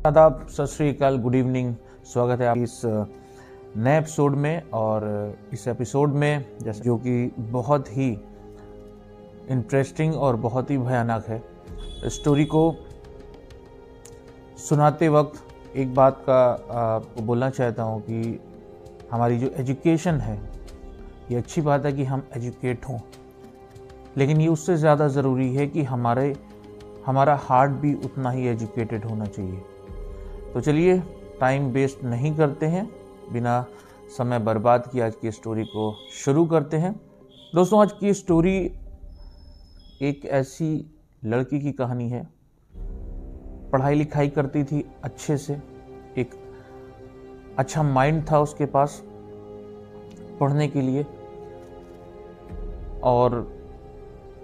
आदाब, सत श्री अकाल, गुड इवनिंग। स्वागत है आप इस नए एपिसोड में। और इस एपिसोड में जैसे जो कि बहुत ही इंटरेस्टिंग और बहुत ही भयानक है। स्टोरी को सुनाते वक्त एक बात का आपको बोलना चाहता हूँ कि हमारी जो एजुकेशन है, ये अच्छी बात है कि हम एजुकेट हों, लेकिन ये उससे ज़्यादा ज़रूरी है कि हमारा हार्ट भी उतना ही एजुकेटेड होना चाहिए। तो चलिए टाइम वेस्ट नहीं करते हैं, बिना समय बर्बाद किए आज की स्टोरी को शुरू करते हैं। दोस्तों, आज की स्टोरी एक ऐसी लड़की की कहानी है। पढ़ाई लिखाई करती थी अच्छे से, एक अच्छा माइंड था उसके पास पढ़ने के लिए, और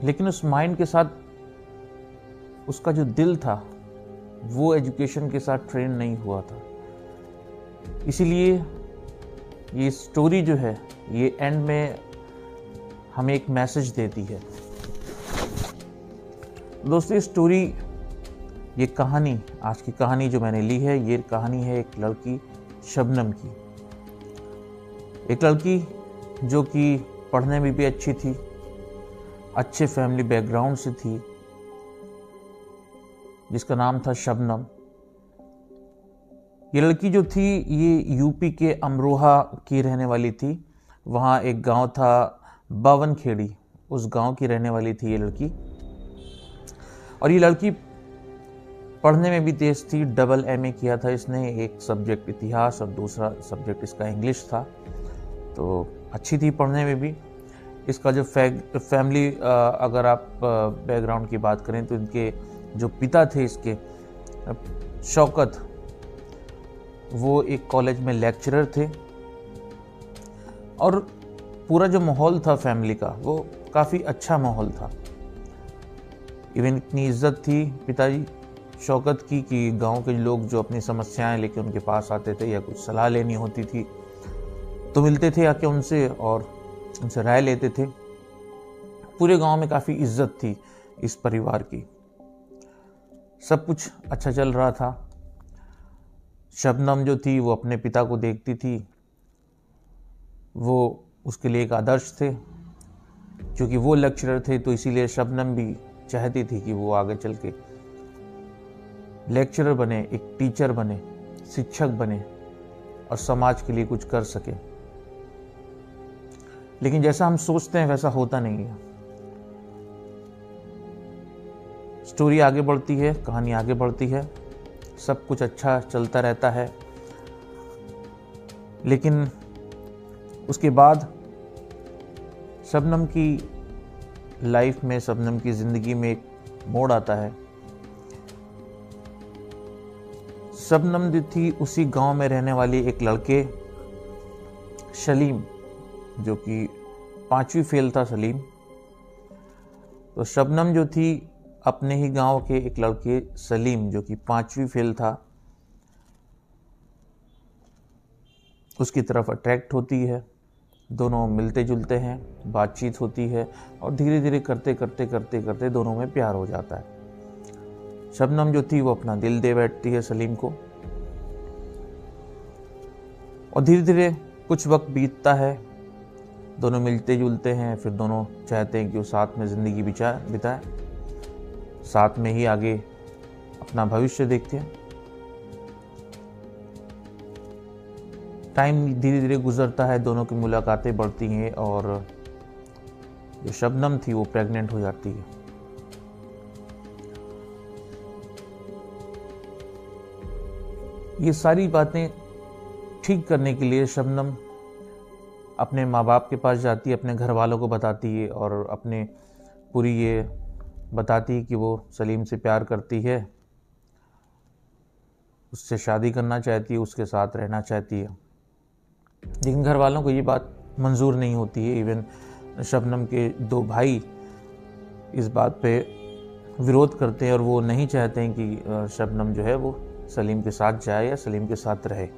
लेकिन उस माइंड के साथ उसका जो दिल था वो एजुकेशन के साथ ट्रेन नहीं हुआ था। इसीलिए ये स्टोरी जो है ये एंड में हमें एक मैसेज देती है। दोस्तों, ये स्टोरी, ये कहानी, आज की कहानी जो मैंने ली है, ये कहानी है एक लड़की शबनम की। एक लड़की जो कि पढ़ने में भी अच्छी थी, अच्छे फैमिली बैकग्राउंड से थी, जिसका नाम था शबनम। ये लड़की जो थी ये यूपी के अमरोहा की रहने वाली थी। वहाँ एक गांव था बावनखेड़ी, उस गांव की रहने वाली थी ये लड़की। और ये लड़की पढ़ने में भी तेज थी, डबल एमए किया था इसने। एक सब्जेक्ट इतिहास और दूसरा सब्जेक्ट इसका इंग्लिश था, तो अच्छी थी पढ़ने में भी। इसका जो फैमिली अगर आप बैकग्राउंड की बात करें तो इनके जो पिता थे इसके, शौकत, वो एक कॉलेज में लेक्चरर थे। और पूरा जो माहौल था फैमिली का वो काफ़ी अच्छा माहौल था। इवन इतनी इज्जत थी पिताजी शौकत की कि गांव के लोग जो अपनी समस्याएं लेके उनके पास आते थे या कुछ सलाह लेनी होती थी तो मिलते थे आके उनसे और उनसे राय लेते थे। पूरे गांव में काफ़ी इज्जत थी इस परिवार की, सब कुछ अच्छा चल रहा था। शबनम जो थी वो अपने पिता को देखती थी, वो उसके लिए एक आदर्श थे। क्योंकि वो लेक्चरर थे तो इसीलिए शबनम भी चाहती थी कि वो आगे चल के लेक्चरर बने, एक टीचर बने, शिक्षक बने और समाज के लिए कुछ कर सके। लेकिन जैसा हम सोचते हैं वैसा होता नहीं है। स्टोरी आगे बढ़ती है, कहानी आगे बढ़ती है, सब कुछ अच्छा चलता रहता है। लेकिन उसके बाद शबनम की लाइफ में, शबनम की ज़िंदगी में एक मोड़ आता है। शबनम जो थी उसी गांव में रहने वाली एक लड़के, सलीम, जो कि 5वीं फेल था सलीम। तो शबनम जो थी अपने ही गांव के एक लड़के सलीम, जो कि 5वीं फेल था, उसकी तरफ अट्रैक्ट होती है। दोनों मिलते जुलते हैं, बातचीत होती है और धीरे धीरे करते करते करते करते दोनों में प्यार हो जाता है। शबनम जो थी वो अपना दिल दे बैठती है सलीम को, और धीरे धीरे कुछ वक्त बीतता है, दोनों मिलते जुलते हैं। फिर दोनों चाहते हैं कि वो साथ में ज़िंदगी बिताए, साथ में ही आगे अपना भविष्य देखते हैं। टाइम धीरे धीरे गुजरता है, दोनों की मुलाकातें बढ़ती हैं और जो शबनम थी वो प्रेग्नेंट हो जाती है। ये सारी बातें ठीक करने के लिए शबनम अपने माँ बाप के पास जाती है, अपने घर वालों को बताती है और अपने पूरी ये बताती है कि वो सलीम से प्यार करती है, उससे शादी करना चाहती है, उसके साथ रहना चाहती है। लेकिन घर वालों को ये बात मंजूर नहीं होती है। इवन शबनम के 2 भाई इस बात पे विरोध करते हैं और वो नहीं चाहते हैं कि शबनम जो है वो सलीम के साथ जाए या सलीम के साथ रहे।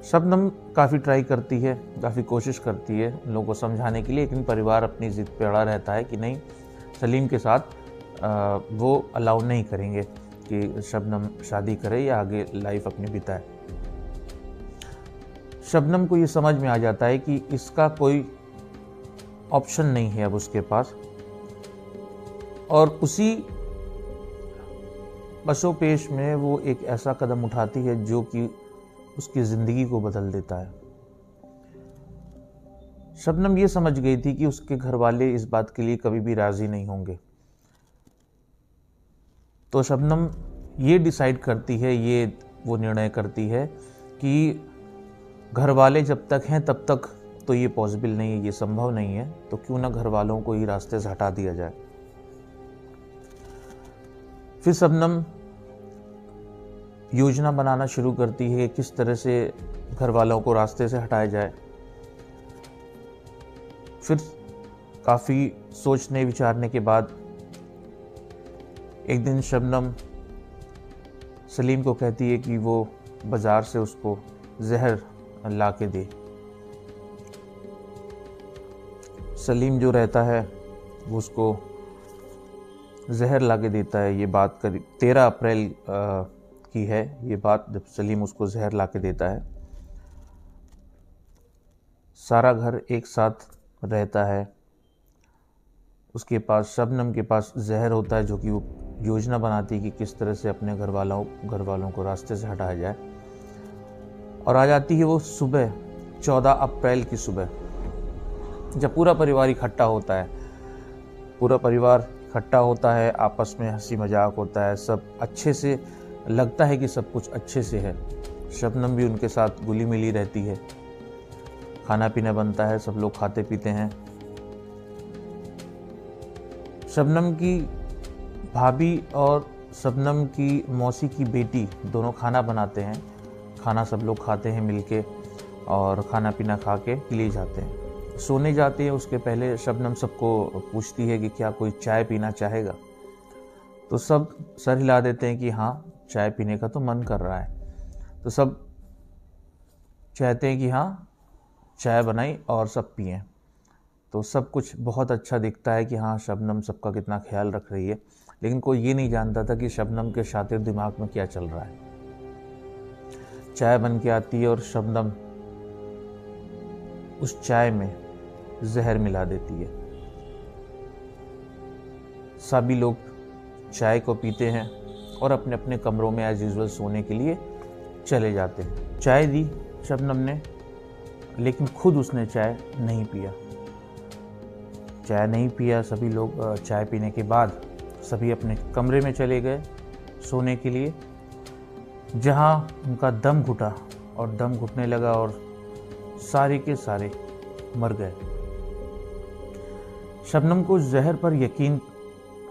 शबनम काफ़ी ट्राई करती है, काफ़ी कोशिश करती है उन लोगों को समझाने के लिए, लेकिन परिवार अपनी ज़िद पे अड़ा रहता है कि नहीं, सलीम के साथ वो अलाउ नहीं करेंगे। कि शबनम शादी करे या आगे लाइफ अपनी बिताए। शबनम को ये समझ में आ जाता है कि इसका कोई ऑप्शन नहीं है अब उसके पास, और उसी पशोपेश में वो एक ऐसा कदम उठाती है जो कि उसकी ज़िंदगी को बदल देता है। शबनम ये समझ गई थी कि उसके घर वाले इस बात के लिए कभी भी राज़ी नहीं होंगे, तो शबनम ये डिसाइड करती है, ये वो निर्णय करती है कि घर वाले जब तक हैं तब तक तो ये पॉसिबल नहीं है, ये संभव नहीं है, तो क्यों ना घर वालों को ही रास्ते से हटा दिया जाए। फिर शबनम योजना बनाना शुरू करती है कि किस तरह से घर वालों को रास्ते से हटाया जाए। फिर काफ़ी सोचने विचारने के बाद एक दिन शबनम सलीम को कहती है कि वो बाज़ार से उसको जहर ला के दे। सलीम जो रहता है वो उसको जहर ला के देता है। ये बात करीब 13 अप्रैल की है ये बात, जब सलीम उसको जहर ला के देता है। सारा घर एक साथ रहता है, उसके पास शबनम के पास जहर होता है जो कि वो योजना बनाती है कि किस तरह से अपने घर वालों को रास्ते से हटाया जाए। और आ जाती है वो सुबह 14 अप्रैल की सुबह, जब पूरा परिवार इकट्ठा होता है। पूरा परिवार इकट्ठा होता है, आपस में हंसी मजाक होता है, सब अच्छे से लगता है कि सब कुछ अच्छे से है। शबनम भी उनके साथ घुली मिली रहती है, खाना पीना बनता है, सब लोग खाते पीते हैं। शबनम की भाभी और शबनम की मौसी की बेटी दोनों खाना बनाते हैं। खाना सब लोग खाते हैं मिलके और खाना पीना खा के लिए जाते हैं। सोने जाते हैं उसके पहले शबनम सबको पूछती है कि क्या कोई चाय पीना चाहेगा, तो सब सर हिला देते हैं कि हाँ, चाय पीने का तो मन कर रहा है। तो सब चाहते हैं कि हाँ, चाय बनाई और सब पिएं। तो सब कुछ बहुत अच्छा दिखता है कि हाँ, शबनम सबका कितना ख्याल रख रही है, लेकिन कोई ये नहीं जानता था कि शबनम के शातिर दिमाग में क्या चल रहा है। चाय बन के आती है और शबनम उस चाय में जहर मिला देती है। सभी लोग चाय को पीते हैं और अपने अपने कमरों में एज यूजुअल सोने के लिए चले जाते हैं। चाय दी शबनम ने, लेकिन खुद उसने चाय नहीं पिया। चाय नहीं पिया। सभी लोग चाय पीने के बाद सभी अपने कमरे में चले गए सोने के लिए, जहां उनका दम घुटा और दम घुटने लगा और सारे के सारे मर गए। शबनम को जहर पर यकीन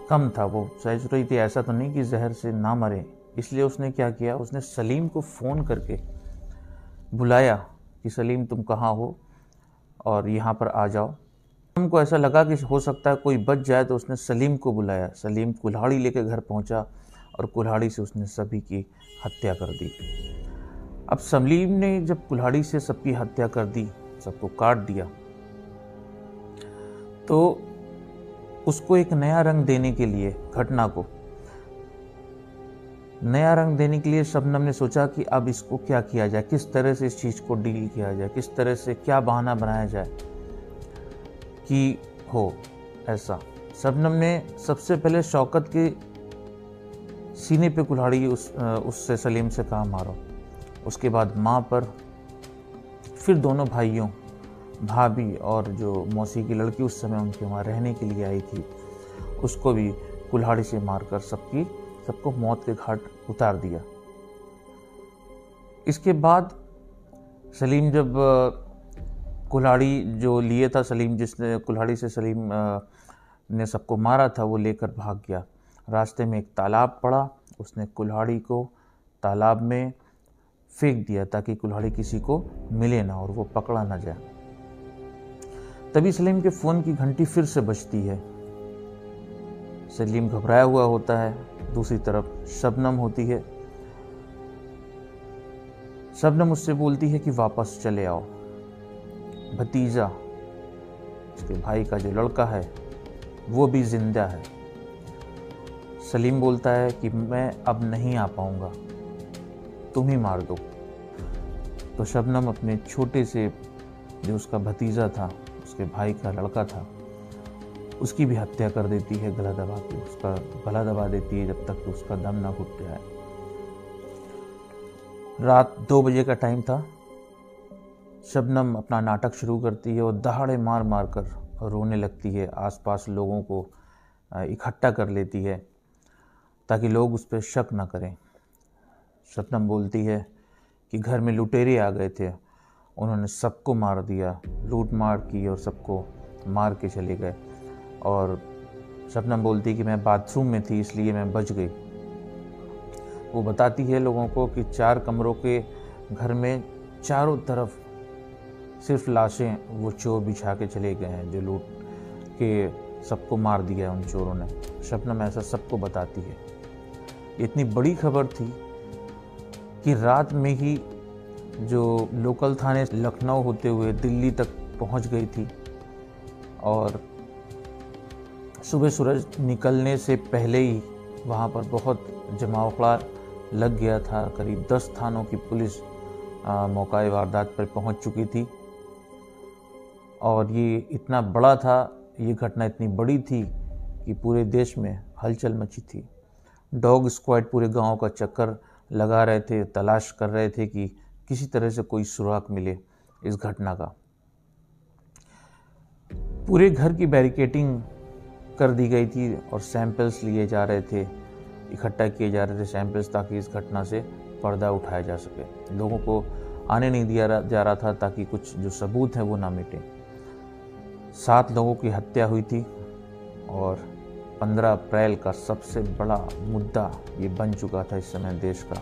कम था, वो सोच रही थी ऐसा तो नहीं कि जहर से ना मरे, इसलिए उसने क्या किया, उसने सलीम को फ़ोन करके बुलाया कि सलीम तुम कहाँ हो और यहाँ पर आ जाओ। हमको ऐसा लगा कि हो सकता है कोई बच जाए, तो उसने सलीम को बुलाया। सलीम कुल्हाड़ी लेकर घर पहुँचा और कुल्हाड़ी से उसने सभी की हत्या कर दी। अब सलीम ने जब कुल्हाड़ी से सबकी हत्या कर दी, सबको काट दिया, तो उसको एक नया रंग देने के लिए, घटना को नया रंग देने के लिए शबनम ने सोचा कि अब इसको क्या किया जाए, किस तरह से इस चीज़ को डील किया जाए, किस तरह से क्या बहाना बनाया जाए कि हो ऐसा। शबनम ने सबसे पहले शौकत के सीने पे कुल्हाड़ी उससे सलीम से कहा मारो, उसके बाद माँ पर, फिर दोनों भाइयों, भाभी और जो मौसी की लड़की उस समय उनके वहाँ रहने के लिए आई थी, उसको भी कुल्हाड़ी से मारकर सबको मौत के घाट उतार दिया। इसके बाद सलीम जब कुल्हाड़ी जो लिए था, सलीम जिसने कुल्हाड़ी से सलीम ने सबको मारा था, वो लेकर भाग गया। रास्ते में एक तालाब पड़ा, उसने कुल्हाड़ी को तालाब में फेंक दिया ताकि कुल्हाड़ी किसी को मिले ना और वो पकड़ा ना जाए। तभी सलीम के फ़ोन की घंटी फिर से बजती है। सलीम घबराया हुआ होता है। दूसरी तरफ शबनम होती है। शबनम उससे बोलती है कि वापस चले आओ। भतीजा, उसके भाई का जो लड़का है, वो भी जिंदा है। सलीम बोलता है कि मैं अब नहीं आ पाऊँगा, तुम ही मार दो। तो शबनम अपने छोटे से जो उसका भतीजा था, उसके भाई का लड़का था, उसकी भी हत्या कर देती है गला दबा के। उसका गला दबा देती है जब तक कि उसका दम ना घुट जाए। रात 2 बजे का टाइम था। शबनम अपना नाटक शुरू करती है और दहाड़े मार मार कर रोने लगती है। आसपास लोगों को इकट्ठा कर लेती है ताकि लोग उस पर शक ना करें। शबनम बोलती है कि घर में लुटेरे आ गए थे, उन्होंने सबको मार दिया, लूट मार की और सबको मार के चले गए। और शबनम बोलती है कि मैं बाथरूम में थी इसलिए मैं बच गई। वो बताती है लोगों को कि 4 कमरों के घर में चारों तरफ सिर्फ लाशें वो चोर बिछा के चले गए हैं जो लूट के सबको मार दिया उन चोरों ने। शबनम ऐसा सबको बताती है। इतनी बड़ी खबर थी कि रात में ही जो लोकल थाने लखनऊ होते हुए दिल्ली तक पहुंच गई थी और सुबह सूरज निकलने से पहले ही वहां पर बहुत जमावड़ा लग गया था। करीब 10 थानों की पुलिस मौका वारदात पर पहुंच चुकी थी और ये इतना बड़ा था, ये घटना इतनी बड़ी थी कि पूरे देश में हलचल मची थी। डॉग स्क्वाड पूरे गांव का चक्कर लगा रहे थे, तलाश कर रहे थे कि किसी तरह से कोई सुराग मिले इस घटना का। पूरे घर की बैरिकेडिंग कर दी गई थी और सैंपल्स लिए जा रहे थे, इकट्ठा किए जा रहे थे सैंपल्स, ताकि इस घटना से पर्दा उठाया जा सके। लोगों को आने नहीं दिया जा रहा था ताकि कुछ जो सबूत हैं वो ना मिटे। 7 लोगों की हत्या हुई थी और 15 अप्रैल का सबसे बड़ा मुद्दा ये बन चुका था इस समय देश का।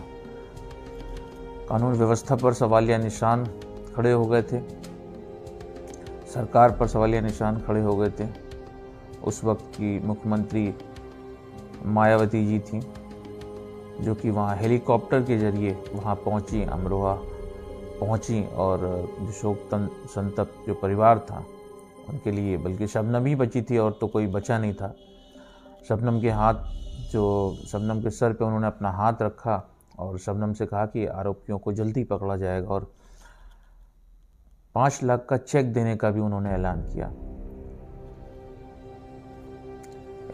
कानून व्यवस्था पर सवालिया निशान खड़े हो गए थे, सरकार पर सवालिया निशान खड़े हो गए थे। उस वक्त की मुख्यमंत्री मायावती जी थी, जो कि वहाँ हेलीकॉप्टर के जरिए वहाँ पहुँची, अमरोहा पहुँची और जो शोक संतप्त जो परिवार था उनके लिए, बल्कि शबनम ही बची थी और तो कोई बचा नहीं था। शबनम के सर पे उन्होंने अपना हाथ रखा और शबनम से कहा कि आरोपियों को जल्दी पकड़ा जाएगा और 5 लाख का चेक देने का भी उन्होंने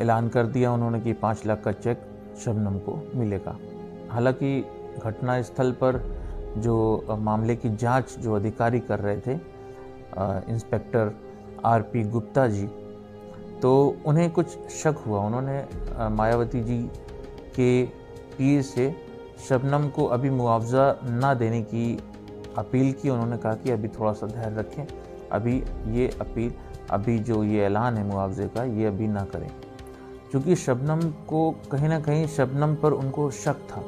ऐलान कर दिया उन्होंने कि 5 लाख का चेक शबनम को मिलेगा। हालांकि घटना स्थल पर जो मामले की जांच जो अधिकारी कर रहे थे, इंस्पेक्टर आरपी गुप्ता जी, तो उन्हें कुछ शक हुआ। उन्होंने मायावती जी के पीए से शबनम को अभी मुआवजा ना देने की अपील की। उन्होंने कहा कि अभी थोड़ा सा धैर्य रखें, अभी जो ये ऐलान है मुआवजे का ये अभी ना करें, क्योंकि शबनम को कहीं ना कहीं शबनम पर उनको शक था।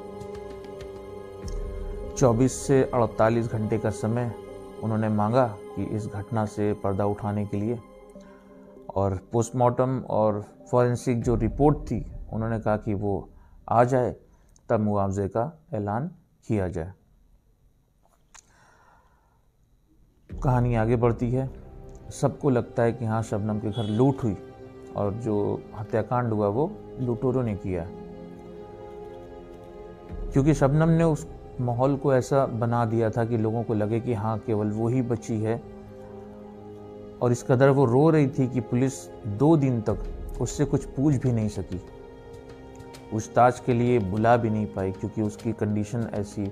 24 से 48 घंटे का समय उन्होंने मांगा कि इस घटना से पर्दा उठाने के लिए, और पोस्टमार्टम और फॉरेंसिक जो रिपोर्ट थी उन्होंने कहा कि वो आ जाए तब मुआवजे का ऐलान किया जाए। कहानी आगे बढ़ती है। सबको लगता है कि हाँ, शबनम के घर लूट हुई और जो हत्याकांड हुआ वो लुटेरों ने किया, क्योंकि शबनम ने उस माहौल को ऐसा बना दिया था कि लोगों को लगे कि हाँ, केवल वो ही बची है। और इस कदर वो रो रही थी कि पुलिस 2 दिन तक उससे कुछ पूछ भी नहीं सकी, पूछताछ के लिए बुला भी नहीं पाई, क्योंकि उसकी कंडीशन ऐसी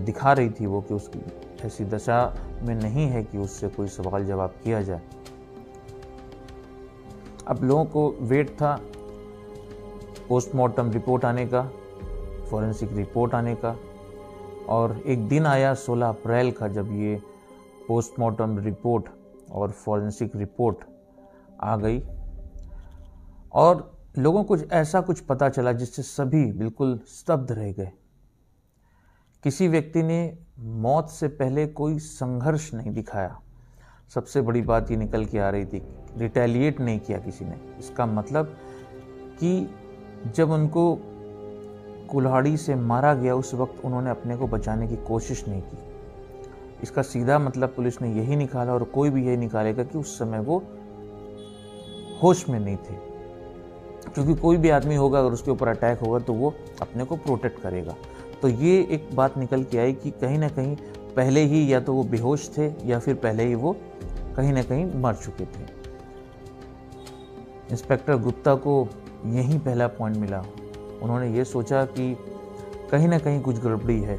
दिखा रही थी वो कि उसकी ऐसी दशा में नहीं है कि उससे कोई सवाल जवाब किया जाए। अब लोगों को वेट था पोस्टमार्टम रिपोर्ट आने का, फॉरेंसिक रिपोर्ट आने का, और एक दिन आया 16 अप्रैल का, जब ये पोस्टमार्टम रिपोर्ट और फॉरेंसिक रिपोर्ट आ गई और लोगों को ऐसा कुछ पता चला जिससे सभी बिल्कुल स्तब्ध रह गए। किसी व्यक्ति ने मौत से पहले कोई संघर्ष नहीं दिखाया। सबसे बड़ी बात ये निकल के आ रही थी, रिटेलिएट नहीं किया किसी ने। इसका मतलब कि जब उनको कुल्हाड़ी से मारा गया उस वक्त उन्होंने अपने को बचाने की कोशिश नहीं की। इसका सीधा मतलब पुलिस ने यही निकाला और कोई भी यही निकालेगा कि उस समय वो होश में नहीं थे। क्योंकि कोई भी आदमी होगा अगर उसके ऊपर अटैक होगा तो वो अपने को प्रोटेक्ट करेगा। तो ये एक बात निकल के आई कि कहीं ना कहीं पहले ही या तो वो बेहोश थे या फिर पहले ही वो कहीं ना कहीं मर चुके थे। इंस्पेक्टर गुप्ता को यही पहला पॉइंट मिला। उन्होंने ये सोचा कि कहीं ना कहीं कुछ गड़बड़ी है।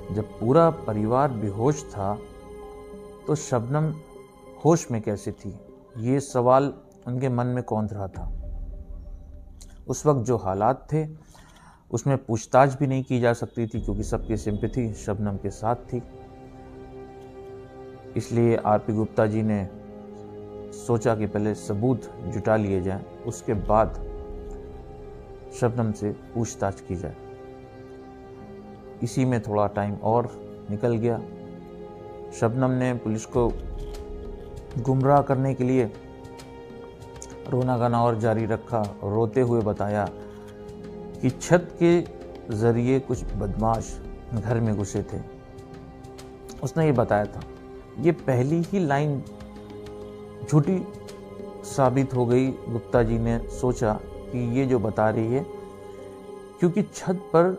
जब पूरा परिवार बेहोश था तो शबनम होश में कैसे थी, ये सवाल उनके मन में कौंध रहा था। उस वक्त जो हालात थे उसमें पूछताछ भी नहीं की जा सकती थी क्योंकि सबकी सिंपैथी शबनम के साथ थी। इसलिए आरपी गुप्ता जी ने सोचा कि पहले सबूत जुटा लिए जाएं, उसके बाद शबनम से पूछताछ की जाए। इसी में थोड़ा टाइम और निकल गया। शबनम ने पुलिस को गुमराह करने के लिए रोना गाना और जारी रखा और रोते हुए बताया कि छत के जरिए कुछ बदमाश घर में घुसे थे। उसने ये बताया था। ये पहली ही लाइन झूठी साबित हो गई। गुप्ता जी ने सोचा कि ये जो बता रही है, क्योंकि छत पर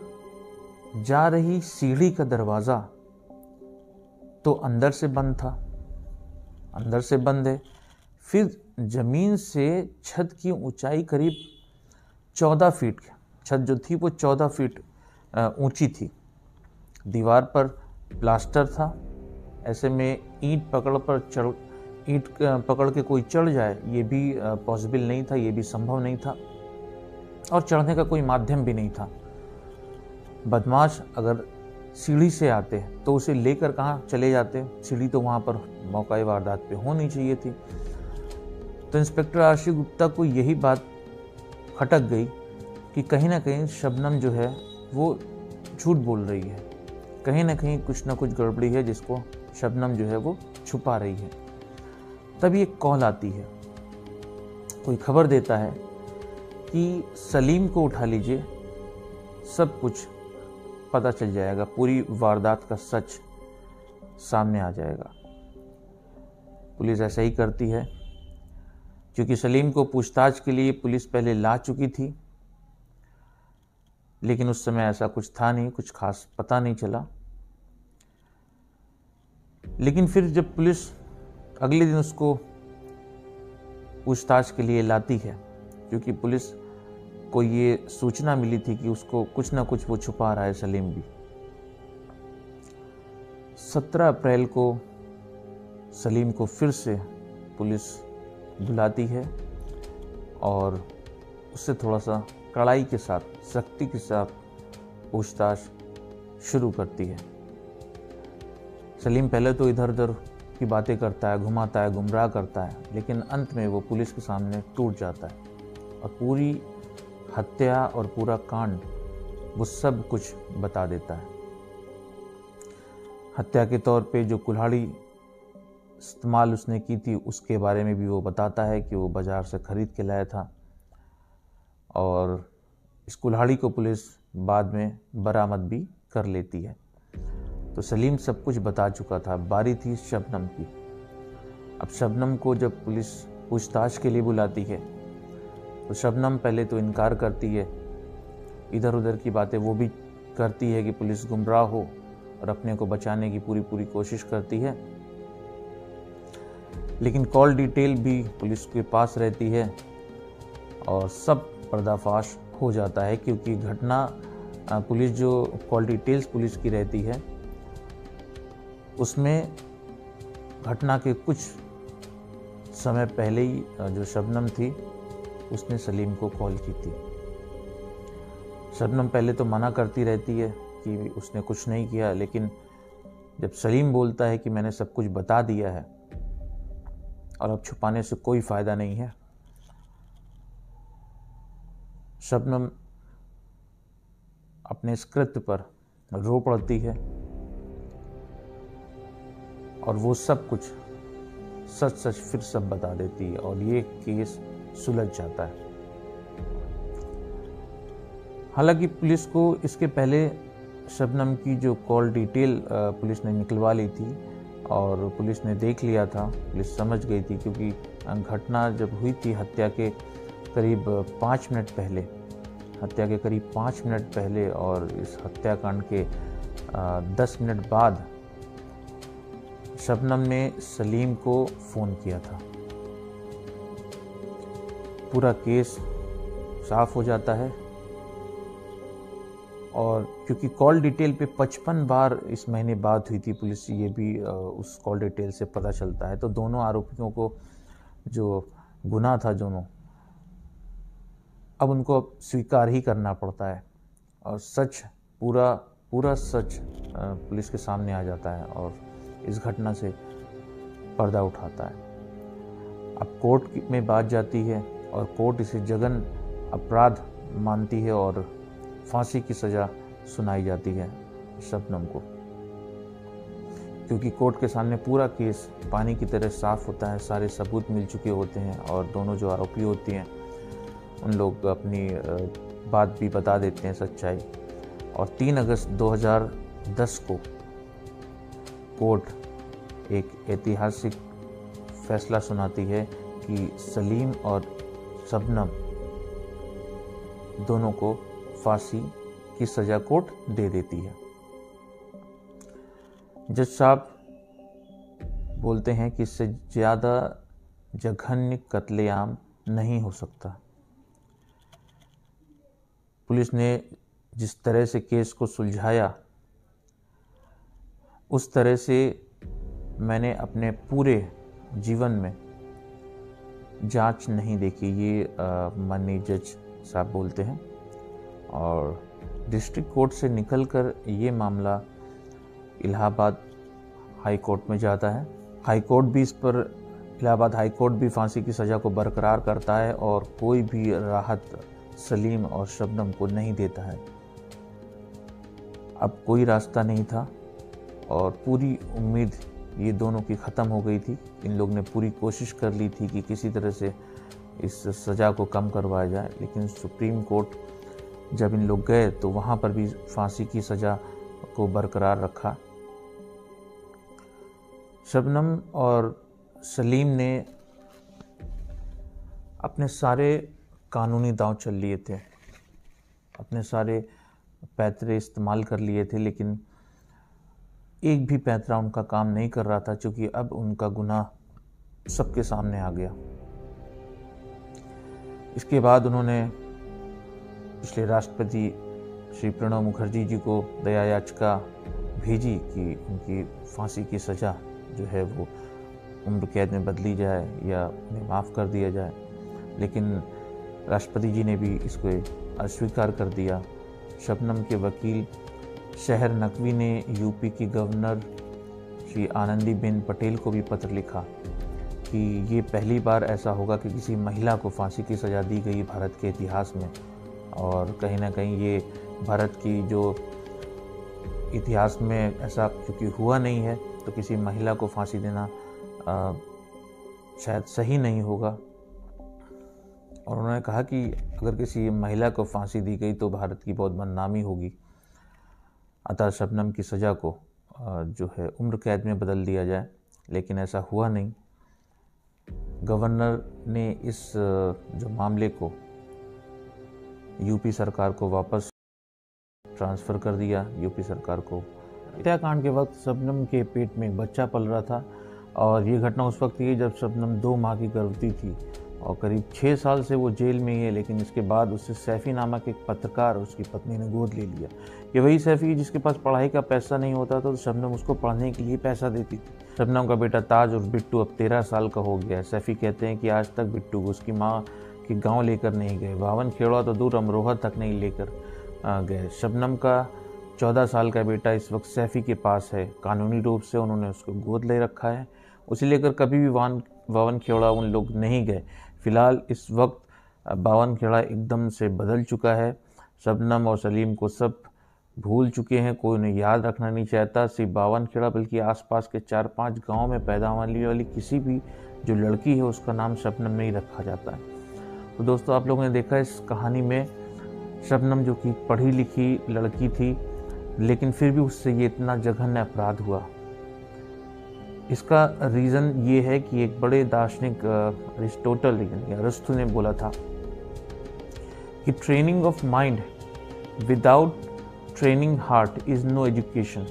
जा रही सीढ़ी का दरवाजा तो अंदर से बंद था, अंदर से बंद है। फिर जमीन से छत की ऊंचाई करीब 14 फीट, छत जो थी वो 14 फीट ऊंची थी। दीवार पर प्लास्टर था। ऐसे में ईंट पकड़ के कोई चढ़ जाए ये भी पॉसिबल नहीं था, ये भी संभव नहीं था, और चढ़ने का कोई माध्यम भी नहीं था। बदमाश अगर सीढ़ी से आते तो उसे लेकर कहाँ चले जाते? सीढ़ी तो वहाँ पर मौका वारदात पे होनी चाहिए थी। तो इंस्पेक्टर आरसी गुप्ता को यही बात खटक गई कि कहीं ना कहीं शबनम जो है वो झूठ बोल रही है, कहीं ना कहीं कुछ ना कुछ गड़बड़ी है जिसको शबनम जो है वो छुपा रही है। तभी एक कॉल आती है, कोई खबर देता है कि सलीम को उठा लीजिए, सब कुछ पता चल जाएगा, पूरी वारदात का सच सामने आ जाएगा। पुलिस ऐसा ही करती है। क्योंकि सलीम को पूछताछ के लिए पुलिस पहले ला चुकी थी, लेकिन उस समय ऐसा कुछ था नहीं, कुछ खास पता नहीं चला। लेकिन फिर जब पुलिस अगले दिन उसको पूछताछ के लिए लाती है, क्योंकि पुलिस को ये सूचना मिली थी कि उसको कुछ ना कुछ वो छुपा रहा है सलीम भी। 17 अप्रैल को सलीम को फिर से पुलिस बुलाती है और उससे थोड़ा सा कड़ाई के साथ, सख्ती के साथ पूछताछ शुरू करती है। सलीम पहले तो इधर उधर की बातें करता है, घुमाता है, गुमराह करता है, लेकिन अंत में वो पुलिस के सामने टूट जाता है और पूरी हत्या और पूरा कांड वो सब कुछ बता देता है। हत्या के तौर पे जो कुल्हाड़ी इस्तेमाल उसने की थी उसके बारे में भी वो बताता है कि वो बाज़ार से ख़रीद के लाया था, और इस कुल्हाड़ी को पुलिस बाद में बरामद भी कर लेती है। तो सलीम सब कुछ बता चुका था, बारी थी शबनम की। अब शबनम को जब पुलिस पूछताछ के लिए बुलाती है तो शबनम पहले तो इनकार करती है, इधर उधर की बातें वो भी करती है कि पुलिस गुमराह हो और अपने को बचाने की पूरी कोशिश करती है। लेकिन कॉल डिटेल भी पुलिस के पास रहती है और सब पर्दाफाश हो जाता है, क्योंकि घटना पुलिस जो कॉल डिटेल्स पुलिस की रहती है उसमें घटना के कुछ समय पहले ही जो शबनम थी उसने सलीम को कॉल की थी। शबनम पहले तो मना करती रहती है कि उसने कुछ नहीं किया, लेकिन जब सलीम बोलता है कि मैंने सब कुछ बता दिया है और अब छुपाने से कोई फ़ायदा नहीं है, शबनम अपने इस कृत्य पर रो पड़ती है और वो सब कुछ सच फिर सब बता देती है और ये केस सुलझ जाता है। हालांकि पुलिस को इसके पहले शबनम की जो कॉल डिटेल पुलिस ने निकलवा ली थी और पुलिस ने देख लिया था, पुलिस समझ गई थी, क्योंकि घटना जब हुई थी हत्या के करीब 5 मिनट पहले, हत्या के करीब 5 मिनट पहले और इस हत्याकांड के 10 मिनट बाद शबनम ने सलीम को फ़ोन किया था। पूरा केस साफ हो जाता है और क्योंकि कॉल डिटेल पे 55 बार इस महीने बात हुई थी, पुलिस से ये भी उस कॉल डिटेल से पता चलता है, तो दोनों आरोपियों को जो गुनाह था दोनों, अब उनको स्वीकार ही करना पड़ता है और सच पूरा सच पुलिस के सामने आ जाता है और इस घटना से पर्दा उठाता है। अब कोर्ट में बात जाती है और कोर्ट इसे जघन अपराध मानती है और फांसी की सज़ा सुनाई जाती है शबनम को, क्योंकि कोर्ट के सामने पूरा केस पानी की तरह साफ होता है, सारे सबूत मिल चुके होते हैं और दोनों जो आरोपी होती हैं उन लोग अपनी बात भी बता देते हैं, सच्चाई। और 3 अगस्त 2010 को कोर्ट एक ऐतिहासिक फैसला सुनाती है कि सलीम और शबनम दोनों को फांसी की सज़ा कोर्ट दे देती है। जज साहब बोलते हैं कि इससे ज़्यादा जघन्य कत्लेआम नहीं हो सकता। पुलिस ने जिस तरह से केस को सुलझाया, उस तरह से मैंने अपने पूरे जीवन में जांच नहीं देखी, ये माननीय जज साहब बोलते हैं। और डिस्ट्रिक्ट कोर्ट से निकलकर ये मामला इलाहाबाद हाई कोर्ट में जाता है। हाई कोर्ट भी इस पर, इलाहाबाद हाई कोर्ट भी फांसी की सज़ा को बरकरार करता है और कोई भी राहत सलीम और शबनम को नहीं देता है। अब कोई रास्ता नहीं था और पूरी उम्मीद ये दोनों की ख़त्म हो गई थी। इन लोग ने पूरी कोशिश कर ली थी कि किसी तरह से इस सज़ा को कम करवाया जाए, लेकिन सुप्रीम कोर्ट जब इन लोग गए तो वहाँ पर भी फांसी की सज़ा को बरकरार रखा। शबनम और सलीम ने अपने सारे कानूनी दांव चल लिए थे, अपने सारे पैतरे इस्तेमाल कर लिए थे, लेकिन एक भी पैतरा उनका काम नहीं कर रहा था, क्योंकि अब उनका गुनाह सबके सामने आ गया। इसके बाद उन्होंने पिछले राष्ट्रपति श्री प्रणब मुखर्जी जी को दया याचिका भेजी कि उनकी फांसी की सज़ा जो है वो उम्र कैद में बदली जाए या उन्हें माफ़ कर दिया जाए, लेकिन राष्ट्रपति जी ने भी इसको अस्वीकार कर दिया। शबनम के वकील शहर नकवी ने यूपी की गवर्नर श्री आनंदीबेन पटेल को भी पत्र लिखा कि ये पहली बार ऐसा होगा कि किसी महिला को फांसी की सज़ा दी गई भारत के इतिहास में, और कहीं ना कहीं ये भारत की जो इतिहास में ऐसा क्योंकि हुआ नहीं है, तो किसी महिला को फांसी देना शायद सही नहीं होगा। और उन्होंने कहा कि अगर किसी महिला को फांसी दी गई तो भारत की बहुत बदनामी होगी, अतः शबनम की सज़ा को जो है उम्र कैद में बदल दिया जाए, लेकिन ऐसा हुआ नहीं। गवर्नर ने इस जो मामले को यूपी सरकार को वापस ट्रांसफ़र कर दिया। यूपी सरकार को हत्याकांड के वक्त शबनम के पेट में एक बच्चा पल रहा था और ये घटना उस वक्त की जब शबनम 2 माह की गर्भवती थी और करीब 6 साल से वो जेल में ही है, लेकिन इसके बाद उससे सैफ़ी नामक एक पत्रकार और उसकी पत्नी ने गोद ले लिया। ये वही सैफ़ी जिसके पास पढ़ाई का पैसा नहीं होता था, तो शबनम उसको पढ़ने के लिए पैसा देती थी। शबनम का बेटा ताज और बिट्टू अब 13 साल का हो गया है। सैफ़ी कहते हैं कि आज तक बिट्टू को उसकी माँ के गाँव लेकर नहीं गए, बावन खेड़ा तो दूर अमरोहा तक नहीं लेकर गए। शबनम का 14 साल का बेटा इस वक्त सैफ़ी के पास है, कानूनी रूप से उन्होंने उसको गोद ले रखा है, उसे लेकर कभी भी बावन खेड़ा उन लोग नहीं गए। फ़िलहाल इस वक्त बावन खेड़ा एकदम से बदल चुका है। शबनम और सलीम को सब भूल चुके हैं, कोई उन्हें याद रखना नहीं चाहता। सिर्फ बावन खेड़ा बल्कि आसपास के 4-5 गांव में पैदा होने वाली किसी भी जो लड़की है उसका नाम शबनम नहीं रखा जाता है। तो दोस्तों, आप लोगों ने देखा इस कहानी में शबनम जो कि पढ़ी लिखी लड़की थी, लेकिन फिर भी उससे ये इतना जघन्य अपराध हुआ। इसका रीज़न ये है कि एक बड़े दार्शनिक अरिस्टोटल या अरस्तु ने बोला था कि training of mind without training heart is no education.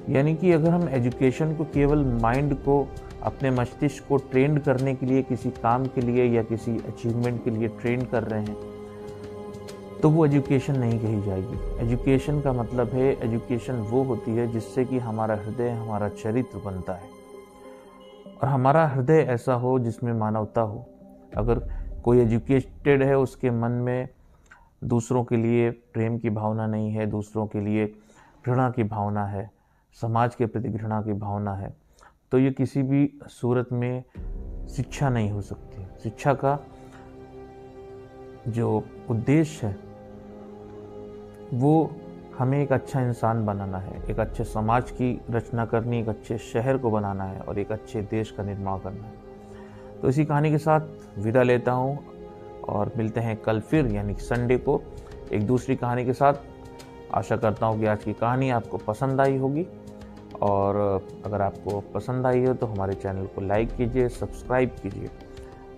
यानी कि अगर हम एजुकेशन को केवल माइंड को, अपने मस्तिष्क को ट्रेन करने के लिए, किसी काम के लिए या किसी अचीवमेंट के लिए ट्रेन कर रहे हैं, तो वो एजुकेशन नहीं कही जाएगी। एजुकेशन का मतलब है, एजुकेशन वो होती है जिससे कि हमारा हृदय, हमारा चरित्र बनता है और हमारा हृदय ऐसा हो जिसमें मानवता हो। अगर कोई एजुकेटेड है, उसके मन में दूसरों के लिए प्रेम की भावना नहीं है, दूसरों के लिए घृणा की भावना है, समाज के प्रति घृणा की भावना है, तो ये किसी भी सूरत में शिक्षा नहीं हो सकती। शिक्षा का जो उद्देश्य है वो हमें एक अच्छा इंसान बनाना है, एक अच्छे समाज की रचना करनी, एक अच्छे शहर को बनाना है और एक अच्छे देश का निर्माण करना है। तो इसी कहानी के साथ विदा लेता हूँ और मिलते हैं कल फिर, यानी संडे को, एक दूसरी कहानी के साथ। आशा करता हूँ कि आज की कहानी आपको पसंद आई होगी और अगर आपको पसंद आई हो तो हमारे चैनल को लाइक कीजिए, सब्सक्राइब कीजिए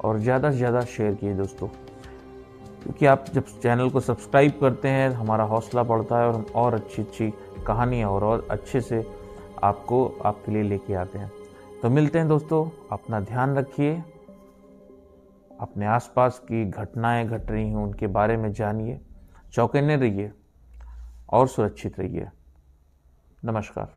और ज़्यादा से ज़्यादा शेयर कीजिए दोस्तों, क्योंकि आप जब चैनल को सब्सक्राइब करते हैं हमारा हौसला बढ़ता है और हम और अच्छी अच्छी कहानियाँ और अच्छे से आपके लिए लेके आते हैं। तो मिलते हैं दोस्तों, अपना ध्यान रखिए, अपने आसपास की घटनाएं घट रही हैं उनके बारे में जानिए, चौकन्ने रहिए और सुरक्षित रहिए। नमस्कार।